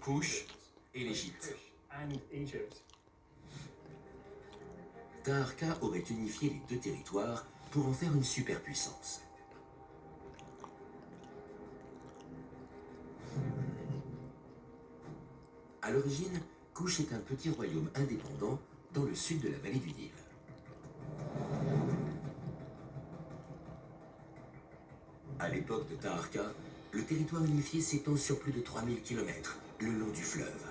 Couche et l'Égypte. Taharqa aurait unifié les deux territoires pour en faire une superpuissance. À l'origine, Couche est un petit royaume indépendant dans le sud de la vallée du Nil. À l'époque de Taharqa, le territoire unifié s'étend sur plus de 3000 km le long du fleuve.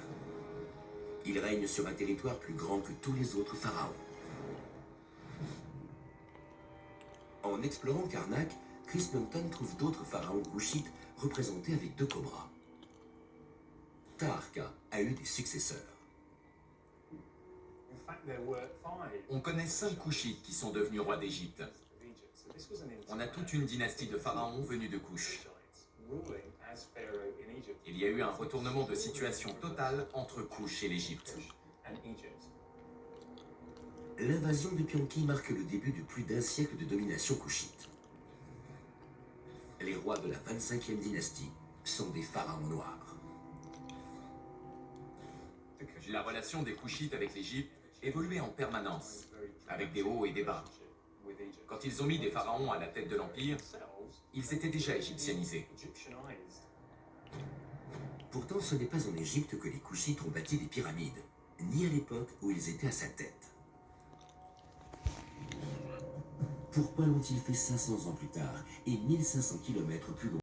Il règne sur un territoire plus grand que tous les autres pharaons. En explorant Karnak, Chris Monton trouve d'autres pharaons couchites représentés avec deux cobras. Taharqa a eu des successeurs. On connaît 5 Couchites qui sont devenus rois d'Égypte. On a toute une dynastie de pharaons venus de Couche. Il y a eu un retournement de situation total entre Couche et l'Égypte. L'invasion de Pianki marque le début de plus d'un siècle de domination couchite. Les rois de la 25e dynastie sont des pharaons noirs. La relation des Couchites avec l'Égypte évoluait en permanence, avec des hauts et des bas. Quand ils ont mis des pharaons à la tête de l'Empire, ils étaient déjà égyptianisés. Pourtant, ce n'est pas en Égypte que les Couchites ont bâti des pyramides, ni à l'époque où ils étaient à sa tête. Pourquoi l'ont-ils fait 500 ans plus tard et 1500 km plus loin ?